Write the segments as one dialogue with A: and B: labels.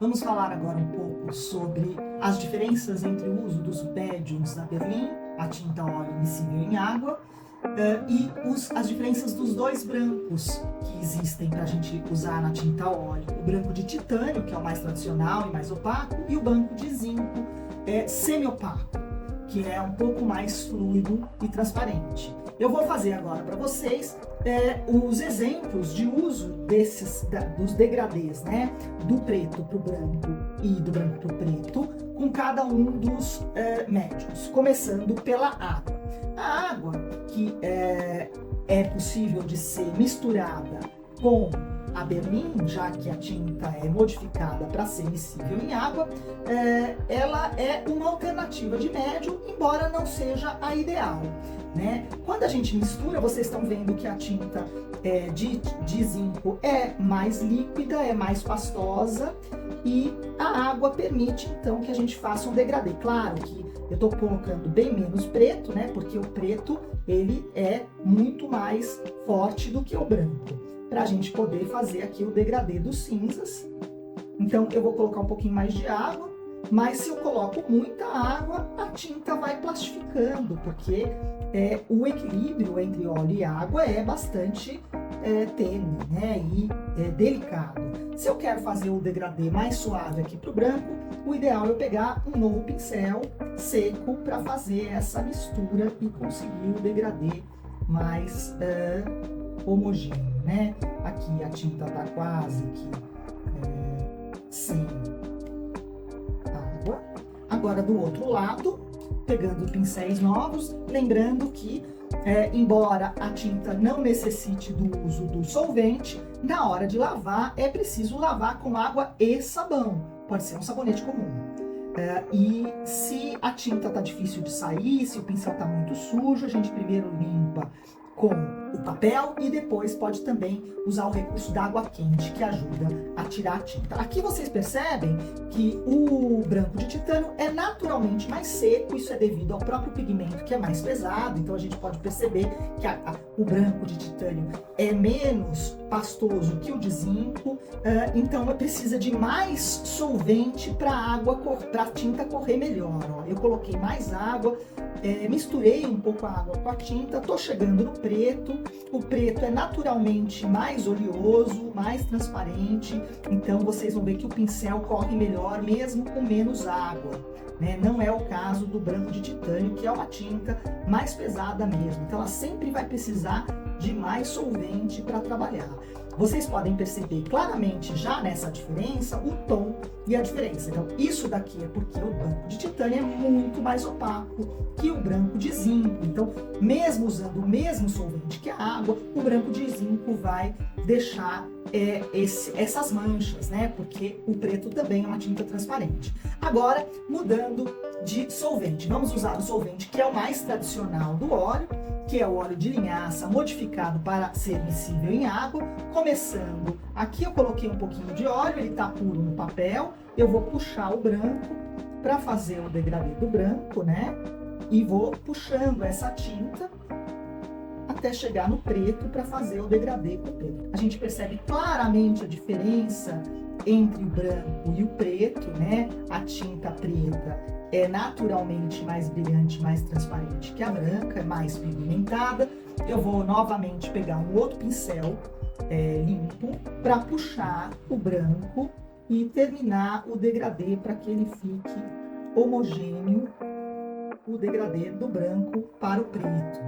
A: Vamos falar agora um pouco sobre as diferenças entre o uso dos médiums da Berlim, a tinta óleo miscível em água, e as diferenças dos dois brancos que existem para a gente usar na tinta óleo. O branco de titânio, que é o mais tradicional e mais opaco, e o branco de zinco, semi-opaco, que é um pouco mais fluido e transparente. Eu vou fazer agora para vocês os exemplos de uso dos degradês, né? Do preto para o branco e do branco para o preto, com cada um dos médiums, começando pela água. A água que é possível de ser misturada com a Berlim, já que a tinta é modificada para ser miscível em água, ela é uma alternativa de médium, embora não seja a ideal, né? Quando a gente mistura, vocês estão vendo que a tinta de zinco é mais líquida, é mais pastosa, e a água permite então que a gente faça um degradê. Claro que eu estou colocando bem menos preto, né? Porque o preto ele é muito mais forte do que o branco, para a gente poder fazer aqui o degradê dos cinzas. Então eu vou colocar um pouquinho mais de água, mas se eu coloco muita água, a tinta vai plastificando, porque o equilíbrio entre óleo e água é bastante tênue, né? E delicado. Se eu quero fazer o degradê mais suave aqui para o branco, o ideal é eu pegar um novo pincel seco para fazer essa mistura e conseguir o degradê mais homogêneo, né? Aqui a tinta tá quase que sem água. Agora do outro lado, pegando pincéis novos, lembrando que embora a tinta não necessite do uso do solvente, na hora de lavar é preciso lavar com água e sabão, pode ser um sabonete comum. E se a tinta tá difícil de sair, se o pincel tá muito sujo, a gente primeiro limpa com o papel e depois pode também usar o recurso da água quente, que ajuda a tirar a tinta. Aqui vocês percebem que o branco de titânio é naturalmente mais seco, isso é devido ao próprio pigmento que é mais pesado, então a gente pode perceber que o branco de titânio é menos pastoso que o de zinco, então precisa de mais solvente para a tinta correr melhor. Ó. Eu coloquei mais água, misturei um pouco a água com a tinta, tô chegando no preto. O preto é naturalmente mais oleoso, mais transparente, então vocês vão ver que o pincel corre melhor mesmo com menos água, né? Não é o caso do branco de titânio, que é uma tinta mais pesada mesmo, então ela sempre vai precisar de mais solvente para trabalhar. Vocês podem perceber claramente já nessa diferença o tom e a diferença. Então, isso daqui é porque o branco de titânio é muito mais opaco que o branco de zinco. Então, mesmo usando o mesmo solvente que a água, o branco de zinco vai deixar essas manchas, né? Porque o preto também é uma tinta transparente. Agora, mudando de solvente. Vamos usar o solvente que é o mais tradicional do óleo, que é o óleo de linhaça modificado para ser miscível em água. Começando, aqui eu coloquei um pouquinho de óleo, ele tá puro no papel, eu vou puxar o branco para fazer o degradê do branco, né? E vou puxando essa tinta até chegar no preto para fazer o degradê com o preto. A gente percebe claramente a diferença entre o branco e o preto, né? A tinta preta é naturalmente mais brilhante, mais transparente que a branca, é mais pigmentada. Eu vou novamente pegar um outro pincel limpo para puxar o branco e terminar o degradê para que ele fique homogêneo, o degradê do branco para o preto.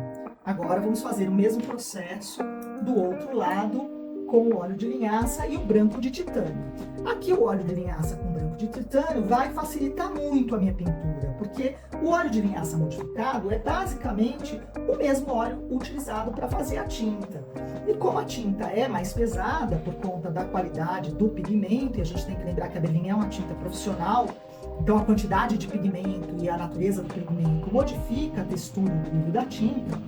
A: Agora vamos fazer o mesmo processo do outro lado com o óleo de linhaça e o branco de titânio. Aqui o óleo de linhaça com branco de titânio vai facilitar muito a minha pintura, porque o óleo de linhaça modificado é basicamente o mesmo óleo utilizado para fazer a tinta. E como a tinta é mais pesada por conta da qualidade do pigmento, e a gente tem que lembrar que a Berlim é uma tinta profissional, então a quantidade de pigmento e a natureza do pigmento modifica a textura e o brilho da tinta,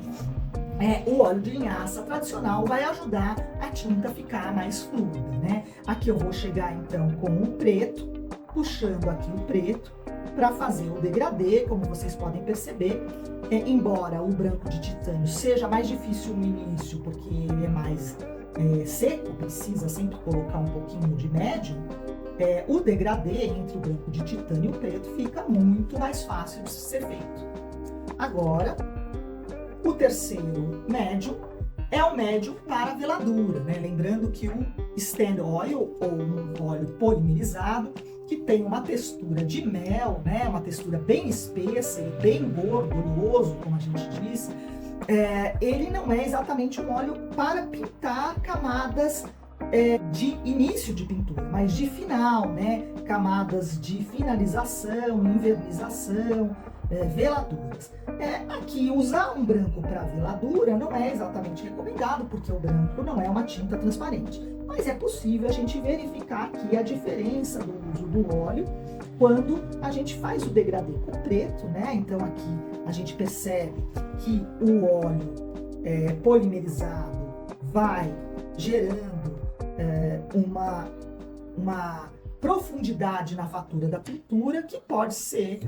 A: o óleo de linhaça tradicional vai ajudar a tinta a ficar mais fluida, né? Aqui eu vou chegar então com o preto, puxando aqui o preto para fazer o degradê, como vocês podem perceber. Embora o branco de titânio seja mais difícil no início, porque ele é mais seco, precisa sempre colocar um pouquinho de médio, o degradê entre o branco de titânio e o preto fica muito mais fácil de ser feito. Agora, o terceiro médium é o médium para veladura, né? Lembrando que o stand oil, ou um óleo polimerizado, que tem uma textura de mel, né? Uma textura bem espessa e bem gorduroso, como a gente diz, ele não é exatamente um óleo para pintar camadas de início de pintura, mas de final, né? Camadas de finalização, invernização, veladuras. Aqui, usar um branco para veladura não é exatamente recomendado, porque o branco não é uma tinta transparente. Mas é possível a gente verificar aqui a diferença do uso do óleo quando a gente faz o degradê com preto, né? Então aqui a gente percebe que o óleo polimerizado vai gerando uma profundidade na fatura da pintura que pode ser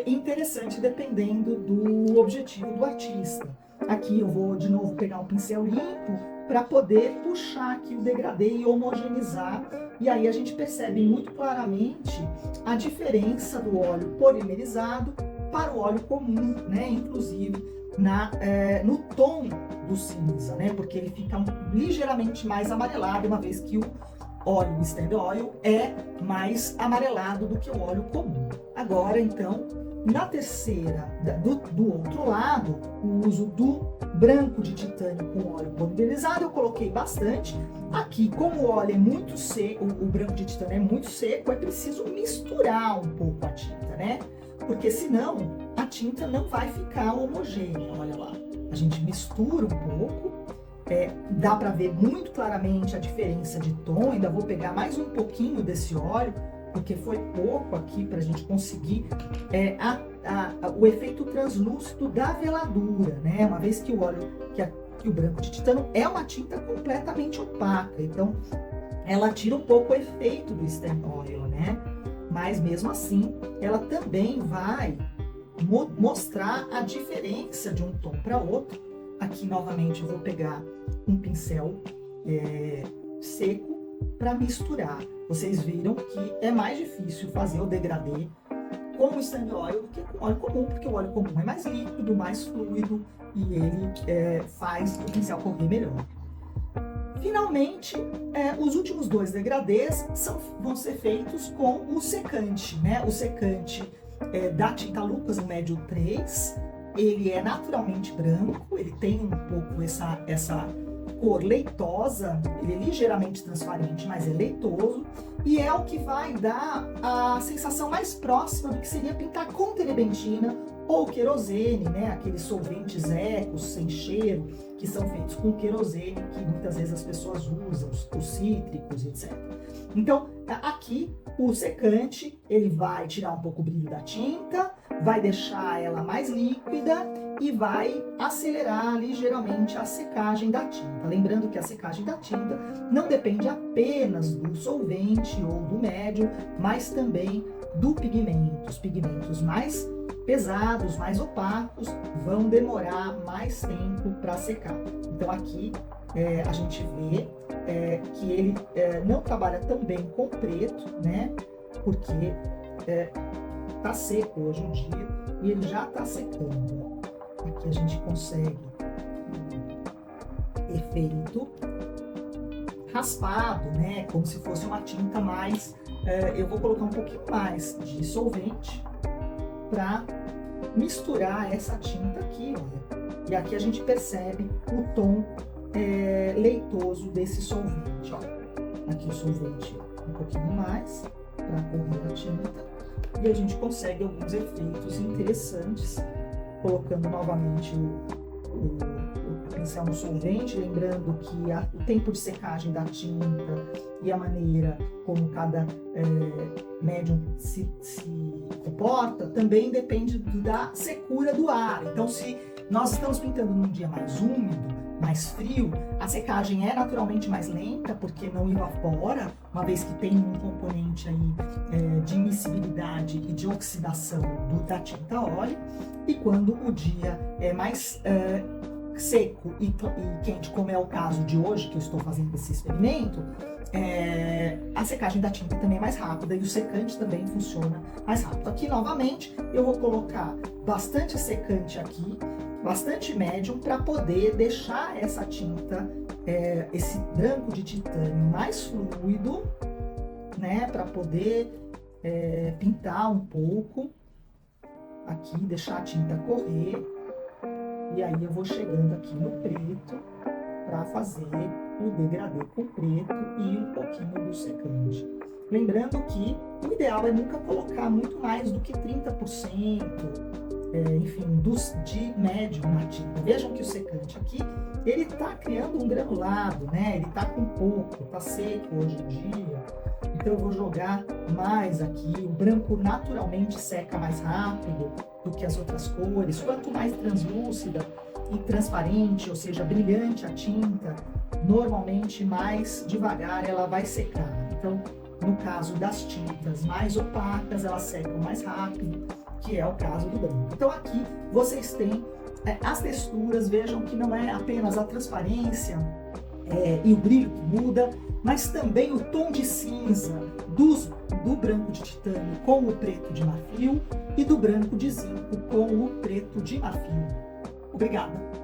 A: interessante dependendo do objetivo do artista. Aqui eu vou de novo pegar um pincel limpo para poder puxar aqui o degradê e homogeneizar, e aí a gente percebe muito claramente a diferença do óleo polimerizado para o óleo comum, né? Inclusive no tom do cinza, né? Porque ele fica ligeiramente mais amarelado, uma vez que o óleo stand oil é mais amarelado do que o óleo comum. Agora, então, na terceira, do outro lado, o uso do branco de titânio com óleo polimerizado, eu coloquei bastante. Aqui, como o óleo é muito seco, o branco de titânio é muito seco, é preciso misturar um pouco a tinta, né? Porque senão a tinta não vai ficar homogênea, olha lá. A gente mistura um pouco, dá para ver muito claramente a diferença de tom. Ainda vou pegar mais um pouquinho desse óleo, porque foi pouco aqui para a gente conseguir o efeito translúcido da veladura, né? Uma vez que o óleo, que o branco de titânio é uma tinta completamente opaca, então ela tira um pouco o efeito do stand oil, né? Mas mesmo assim, ela também vai mostrar a diferença de um tom para outro. Aqui novamente eu vou pegar um pincel seco para misturar. Vocês viram que é mais difícil fazer o degradê com o stand oil do que com o óleo comum, porque o óleo comum é mais líquido, mais fluido, e ele faz o pincel correr melhor. Finalmente, os últimos dois degradês vão ser feitos com o secante, né? O secante da tinta Lucas, o médio 3, ele é naturalmente branco, ele tem um pouco essa cor leitosa, ele é ligeiramente transparente, mas é leitoso, e é o que vai dar a sensação mais próxima do que seria pintar com terebentina ou querosene, né? Aqueles solventes ecos, sem cheiro, que são feitos com querosene, que muitas vezes as pessoas usam, os cítricos, etc. Então, aqui, o secante, ele vai tirar um pouco o brilho da tinta, vai deixar ela mais líquida e vai acelerar ligeiramente a secagem da tinta. Lembrando que a secagem da tinta não depende apenas do solvente ou do médium, mas também do pigmento. Os pigmentos mais pesados, mais opacos, vão demorar mais tempo para secar. Então aqui a gente vê que ele não trabalha tão bem com preto, né? Porque tá seco hoje em dia e ele já tá secando. Aqui a gente consegue um efeito raspado, né? Como se fosse uma tinta mais. Eu vou colocar um pouquinho mais de solvente para misturar essa tinta aqui, olha. E aqui a gente percebe o tom leitoso desse solvente, ó. Aqui o solvente um pouquinho mais para correr a tinta e a gente consegue alguns efeitos interessantes colocando novamente o pincel no solvente, lembrando que o tempo de secagem da tinta e a maneira como cada médium se comporta também depende da secura do ar. Então, se nós estamos pintando num dia mais úmido, mais frio, a secagem é naturalmente mais lenta, porque não evapora, uma vez que tem um componente aí de miscibilidade e de oxidação da tinta óleo. E quando o dia é mais seco e quente, como é o caso de hoje, que eu estou fazendo esse experimento, a secagem da tinta também é mais rápida e o secante também funciona mais rápido. Aqui, novamente, eu vou colocar bastante secante aqui, bastante médium, para poder deixar essa tinta, esse branco de titânio mais fluido, né, para poder pintar um pouco aqui, deixar a tinta correr. E aí eu vou chegando aqui no preto para fazer o degradê com preto e um pouquinho do secante. Lembrando que o ideal é nunca colocar muito mais do que 30%, enfim, de médio na tinta. Vejam que o secante aqui, ele está criando um granulado, né? Ele está com pouco, está seco hoje em dia. Então eu vou jogar mais aqui. O branco naturalmente seca mais rápido do que as outras cores. Quanto mais translúcida e transparente, ou seja, brilhante a tinta, normalmente mais devagar ela vai secar. Então, no caso das tintas mais opacas, elas secam mais rápido, que é o caso do branco. Então aqui vocês têm as texturas, vejam que não é apenas a transparência e o brilho que muda, mas também o tom de cinza do branco de titânio com o preto de marfim e do branco de zinco com o preto de marfim. Obrigada!